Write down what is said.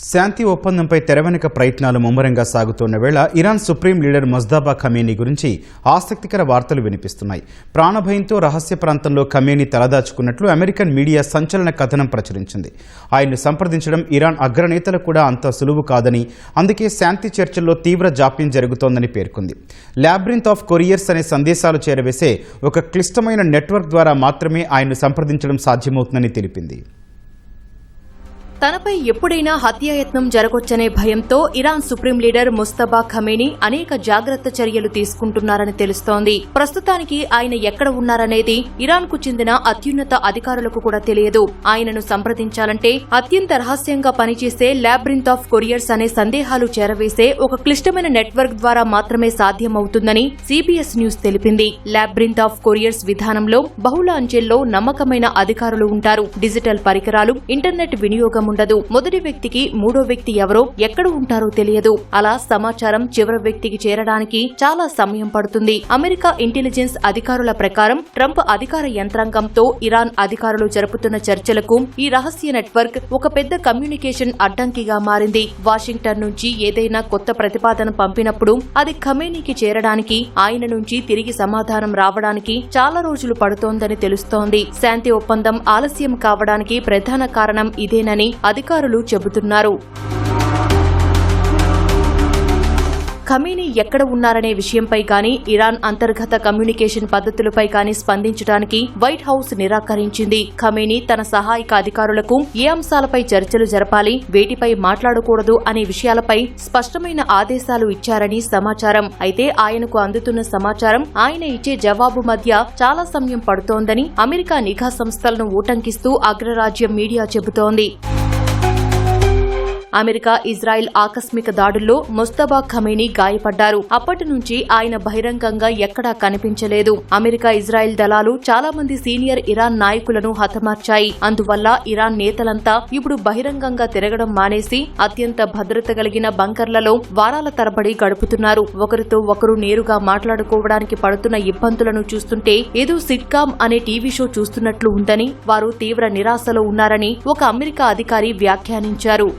శాంతి ఒప్పందంపై తెరవెనుక ప్రయత్నాలు ముమ్మరంగా సాగుతున్న వేళ ఇరాన్ సుప్రీం లీడర్ ముజ్తబా ఖమేనీ గురించి ఆసక్తికర వార్తలు వినిపిస్తున్నాయి. ప్రాణభయంతో రహస్య ప్రాంతంలో ఖమేనీ తలదాచుకున్నట్లు అమెరికన్ మీడియా సంచలన కథనం ప్రచురించింది. ఆయన్ను సంప్రదించడం ఇరాన్ అగ్రనేతలు కూడా అంత సులువు కాదని, అందుకే శాంతి చర్చల్లో తీవ్ర జాప్యం జరుగుతోందని పేర్కొంది. లాబ్రింత్ ఆఫ్ కొరియర్స్ అనే సందేశాలు చేరవేసే ఒక క్లిష్టమైన నెట్వర్క్ ద్వారా మాత్రమే ఆయన్ను సంప్రదించడం సాధ్యమవుతుందని తెలిపింది. తనపై ఎప్పుడైనా హత్యాయత్నం జరగొచ్చనే భయంతో ఇరాన్ సుప్రీం లీడర్ ముజ్తబా ఖమేనీ అనేక జాగ్రత్త చర్యలు తీసుకుంటున్నారని తెలుస్తోంది. ప్రస్తుతానికి ఆయన ఎక్కడ ఉన్నారనేది ఇరాన్ కు చెందిన అత్యున్నత అధికారులకు కూడా తెలియదు. ఆయనను సంప్రదించాలంటే అత్యంత రహస్యంగా పనిచేసే లాబ్రింత్ ఆఫ్ కొరియర్స్ అనే సందేహాలు చేరవేసే ఒక క్లిష్టమైన నెట్వర్క్ ద్వారా మాత్రమే సాధ్యమవుతుందని CBS న్యూస్ తెలిపింది. లాబ్రింత్ ఆఫ్ కొరియర్స్ విధానంలో బహుళ అంచెల్లో నమ్మకమైన అధికారులు ఉంటారు. డిజిటల్ పరికరాలు, ఇంటర్నెట్ వినియోగం ఉండదు. మొదటి వ్యక్తికి మూడో వ్యక్తి ఎవరో, ఎక్కడ ఉంటారో తెలియదు. అలా సమాచారం చివరి వ్యక్తికి చేరడానికి చాలా సమయం పడుతుంది. అమెరికా ఇంటెలిజెన్స్ అధికారుల ప్రకారం ట్రంప్ అధికార యంత్రాంగంతో ఇరాన్ అధికారులు జరుపుతున్న చర్చలకు ఈ రహస్య నెట్వర్క్ ఒక పెద్ద కమ్యూనికేషన్ అడ్డంకిగా మారింది. వాషింగ్టన్ నుంచి ఏదైనా కొత్త ప్రతిపాదన పంపినప్పుడు అది ఖమేనీకి చేరడానికి, ఆయన నుంచి తిరిగి సమాధానం రావడానికి చాలా రోజులు పడుతోందని తెలుస్తోంది. శాంతి ఒప్పందం ఆలస్యం కావడానికి ప్రధాన కారణం ఇదేనని అధికారులు చెబుతున్నారు. ఖమేనీ ఎక్కడ ఉన్నారనే విషయంపై గానీ, ఇరాన్ అంతర్గత కమ్యూనికేషన్ పద్ధతులపై గానీ స్పందించడానికి వైట్ హౌస్ నిరాకరించింది. ఖమేనీ తన సహాయక అధికారులకు ఏ అంశాలపై చర్చలు జరపాలి, వేటిపై మాట్లాడకూడదు అనే విషయాలపై స్పష్టమైన ఆదేశాలు ఇచ్చారని సమాచారం. అయితే ఆయనకు అందుతున్న సమాచారం, ఆయన ఇచ్చే జవాబు మధ్య చాలా సమయం పడుతోందని అమెరికా నిఘా సంస్థలను ఊటంకిస్తూ అగ్రరాజ్యం మీడియా చెబుతోంది. అమెరికా ఇజ్రాయెల్ ఆకస్మిక దాడుల్లో ముజ్తబా ఖమేనీ గాయపడ్డారు. అప్పటి నుంచి ఆయన బహిరంగంగా ఎక్కడా కనిపించలేదు. అమెరికా ఇజ్రాయెల్ దళాలు చాలా మంది సీనియర్ ఇరాన్ నాయకులను హతమార్చాయి. అందువల్ల ఇరాన్ నేతలంతా ఇప్పుడు బహిరంగంగా తిరగడం మానేసి అత్యంత భద్రత కలిగిన బంకర్లలో వారాల తరబడి గడుపుతున్నారు. ఒకరితో ఒకరు నేరుగా మాట్లాడుకోవడానికి పడుతున్న ఇబ్బందులను చూస్తుంటే ఏదో సిట్కామ్ అనే టీవీ షో చూస్తున్నట్లు ఉందని, వారు తీవ్ర నిరాశలో ఉన్నారని ఒక అమెరికా అధికారి వ్యాఖ్యానించారు.